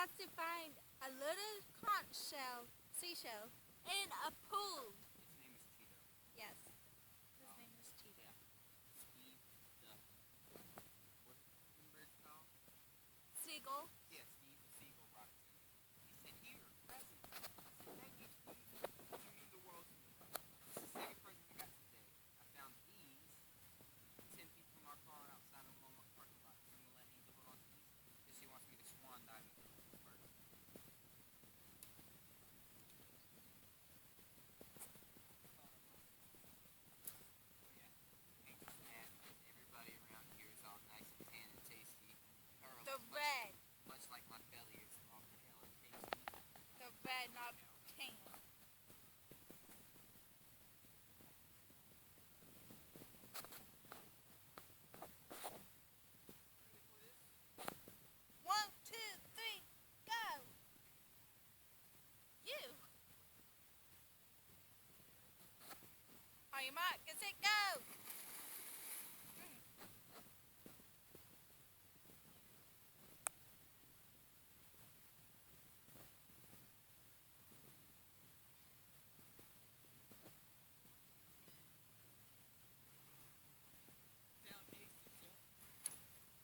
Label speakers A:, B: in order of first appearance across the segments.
A: has to find a little conch shell, seashell, in a pool.
B: Its name is Cheeto.
A: Yes. His name is Cheeto.
B: Yeah. Steve the... What bird's called?
A: Seagull.
B: Yeah, Steve the Seagull brought it to me. He said, here, present. I said, thank you, Steve. You mean the world to me. This is the second present I got today. I found these 10 feet from our car outside of a Walmart parking lot. So I'm going to let Angel hold on to these because she wants me to swan dive into the pool first. Everybody around here is all nice and tan and tasty.
A: The red.
B: Much like my belly is all pale and tasty.
A: The red, not tan. One, two, three, go! You. On your mark, get set, go!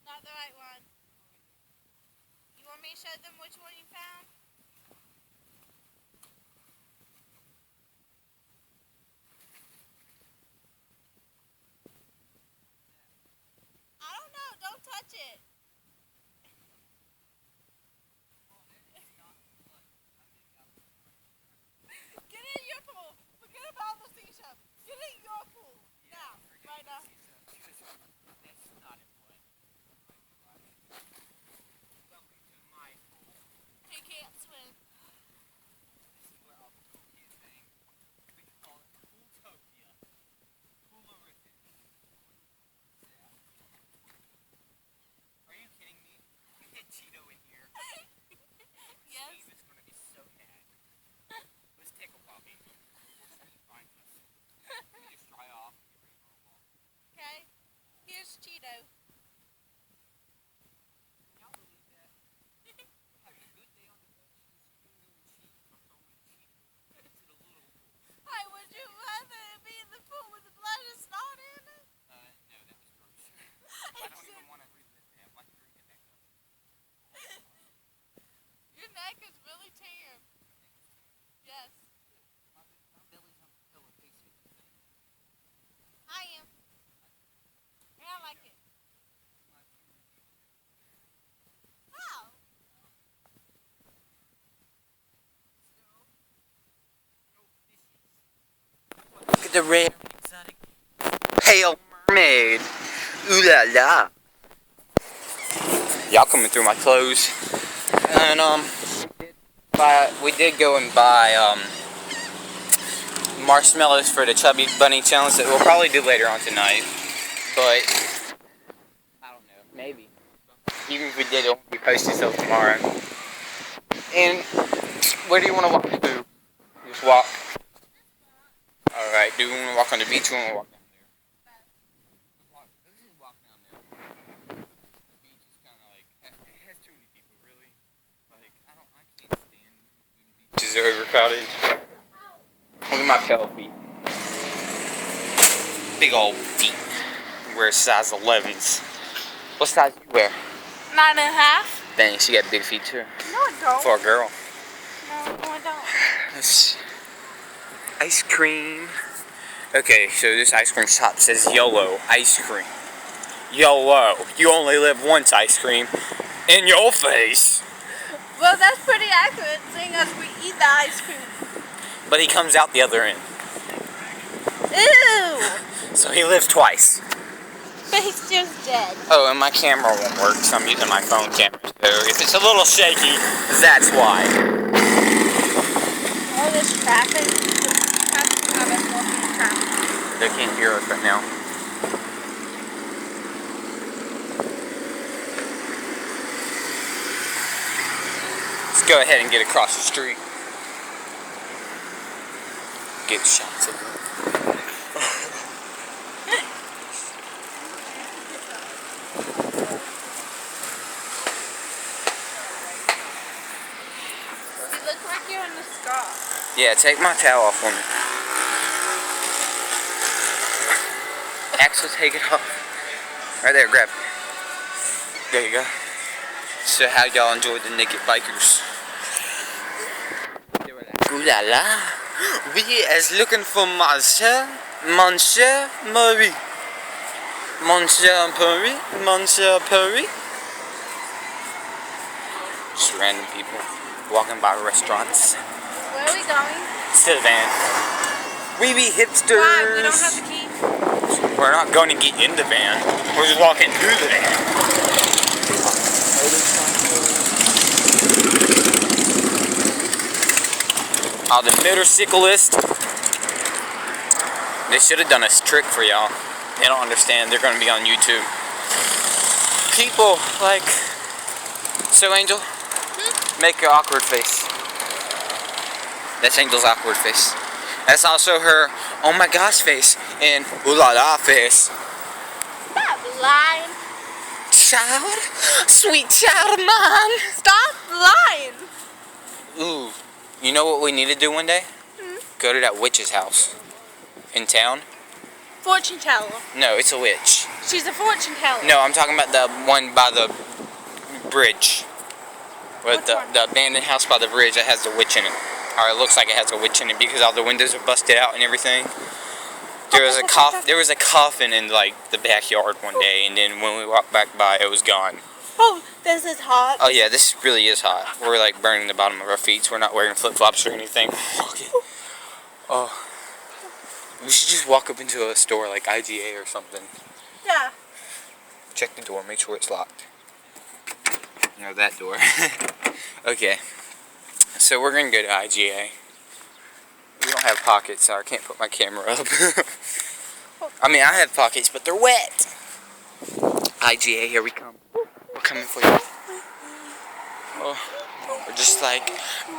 A: Not the right one. You want me to show them which one you found? I don't know. Don't touch it. Get in your pool. Forget about the seashell. Get in your pool. Now. Right now.
B: That's not important. Welcome to my pool.
A: He can't swim.
B: This is where all the cool kids hang. We call it Pooltopia. Poolerific. Yeah. Are you kidding me? We hit Cheeto in here.
A: Yes.
B: Steve is going to be so mad. Let's take a walk, Angel. Before Steve finds us. Let me just dry off and get ready for a walk.
A: Okay. Here's Cheeto.
B: Can y'all believe that? We're having a good day on the beach. This is cheap. I'm throwing Cheeto into the little pool.
A: Hi, would you rather be in the pool with the blood and snot in it?
B: No, that was gross. I don't even want to relive that. I'm like drinking that cup.
A: Your neck is really tan. Yes.
B: My belly's on the pillow facing the thing.
A: I am. And I like it. How?
B: Look at the red exotic pale mermaid. Ooh la la. Y'all coming through my clothes. And we did go and buy marshmallows for the Chubby Bunny challenge that we'll probably do later on tonight. But I don't know, maybe. Even if we did, it won't be posted till tomorrow. And where do you want to walk to? Just walk. Alright, do we want to walk on the beach or want to walk down there? Let's just walk down there. The beach is kind of like, it has too many people, really. Like, I can't stand when beaches are overcrowded. Look at my pale feet. Big old feet. I wear size 11s. What size do you wear?
A: 9.5.
B: Dang, she got big feet too.
A: No, I don't.
B: For a girl.
A: No, I don't.
B: That's ice cream. Okay, so this ice cream shop says YOLO ice cream. YOLO. You only live once, ice cream. In your face.
A: Well, that's pretty accurate, seeing as we eat the ice cream.
B: But he comes out the other end.
A: Ew!
B: So he lives twice.
A: But he's just dead.
B: Oh, and my camera won't work, so I'm using my phone camera. So if it's a little shaky, that's why.
A: All this traffic. Traffic.
B: They can't hear us right now. Let's go ahead and get across the street. Get shots of it. Yeah, take my towel off for me. Axel, take it off. Right there, grab it. There you go. So how y'all enjoyed the Naked Bikers? Ooh la la. We is looking for Monsieur Marie. Monsieur Perry. Just random people walking by restaurants.
A: Where are we going?
B: To the van. We be hipsters.
A: Why? We don't have the key.
B: We're not going to get in the van. We're just walking through the van. Oh, the motorcyclist. They should have done a trick for y'all. They don't understand. They're going to be on YouTube. People like... So, Angel, make your awkward face. That's Angel's awkward face. That's also her oh my gosh face and ooh la la face.
A: Stop lying.
B: Child? Sweet child of mine.
A: Stop lying.
B: Ooh. You know what we need to do one day? Go to that witch's house. In town?
A: Fortune teller.
B: No, it's a witch.
A: She's a fortune teller.
B: No, I'm talking about the one by the bridge.
A: Which
B: The
A: one?
B: abandoned house by the bridge that has the witch in it. Or it looks like it has a witch in it because all the windows are busted out and everything. There was a coffin in like the backyard one day, and then when we walked back by, it was gone.
A: Oh, this is hot.
B: Oh yeah, this really is hot. We're like burning the bottom of our feet, so we're not wearing flip-flops or anything. Oh, we should just walk up into a store like IGA or something.
A: Yeah.
B: Check the door, make sure it's locked. You know, that door. Okay, so we're gonna go to IGA. We don't have pockets, so I can't put my camera up. I mean, I have pockets, but they're wet. IGA, here we come. We're coming for you. Oh, we're just like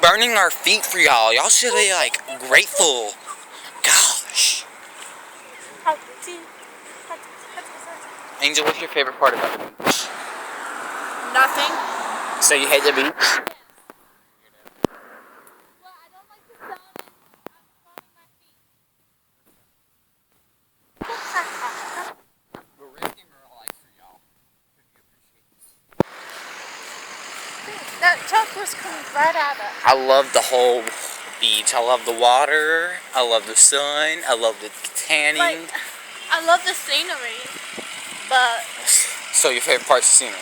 B: burning our feet for y'all. Y'all should be like grateful. Gosh. Angel, what's your favorite part about the beach?
A: Nothing.
B: So you hate the beach?
A: Well, I don't like the sun and I'm burning my feet.
B: We're risking our lives for y'all.
A: That truck was coming right at us.
B: I love the whole beach. I love the water. I love the sun. I love the tanning.
A: Like, I love the scenery, but
B: So your favorite part's the scenery.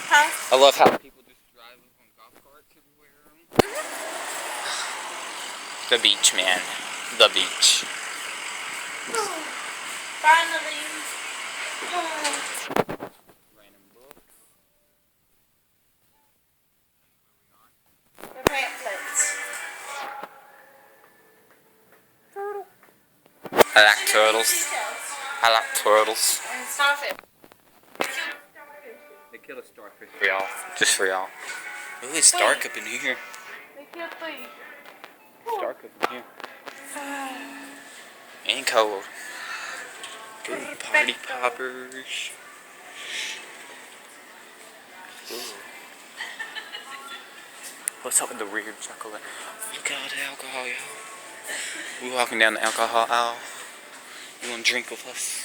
A: huh?
B: I love how people just drive up on golf carts everywhere. The beach, man. The beach.
A: Finally.
B: Random books.
A: The pamphlets.
B: I like turtles. I like turtles.
A: And starfish.
B: They kill a starfish for y'all. Just for y'all. Ooh, it's dark up in here.
A: They killed three.
B: It's dark up in here. And cold. Ooh, party poppers. Ooh. What's up with the weird chocolate? Look at all the alcohol, y'all. We're walking down the alcohol aisle. You want to drink with us?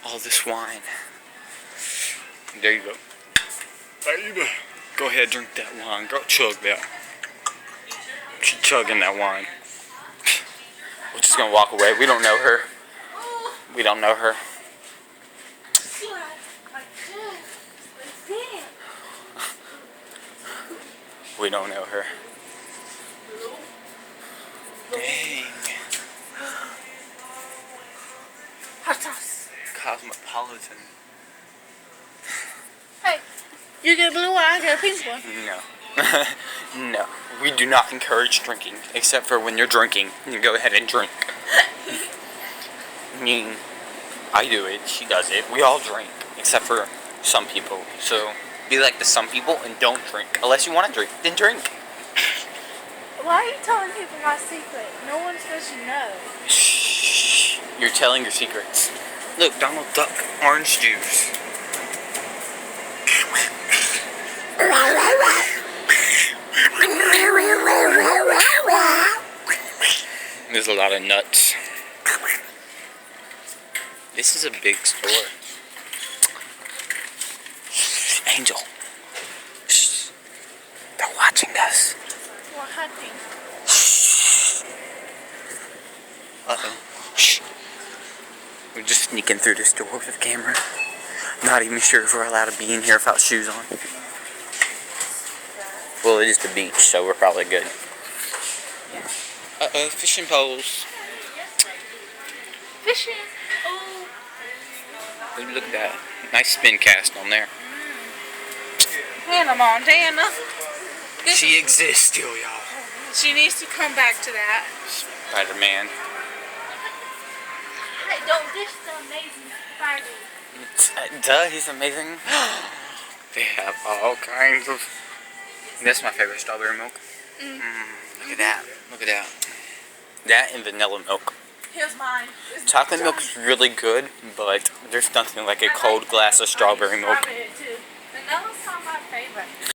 B: All this wine. There you go. Baby. Go ahead, drink that wine. Go chug that. She's chugging that wine. We're just gonna walk away. We don't know her. We don't know her. We don't know her. Dang.
A: Hot sauce.
B: Cosmopolitan.
A: Hey, you get a blue one, I get a pink one.
B: No. No. We do not encourage drinking, except for when you're drinking. You go ahead and drink. I mean, I do it, she does it. We all drink, except for some people. So, be like the some people and don't drink. Unless you want to drink, then drink.
A: Why are you telling people my secret? No one's supposed to know.
B: Shh. You're telling your secrets. Look, Donald Duck, orange juice.
C: There's a lot of nuts. This is a big store. Angel. Shh. They're watching us.
A: We're hunting.
C: Uh-oh. Shh. We're just sneaking through this door with a camera. Not even sure if we're allowed to be in here without shoes on. Well, it is the beach, so we're probably good. Uh-oh, fishing poles.
A: Fishing. Oh.
C: Look at that. Nice spin cast on there.
A: Hannah Montana.
C: She exists still, y'all.
A: She needs to come back to that.
C: Spider-Man.
A: Hey, don't dish the amazing Spider.
C: Duh, he's amazing. They have all kinds of... That's my favorite, strawberry milk. Look at that. Look at that. That and vanilla milk.
A: Here's mine.
C: Chocolate milk is really good, but there's nothing like a cold glass of strawberry milk.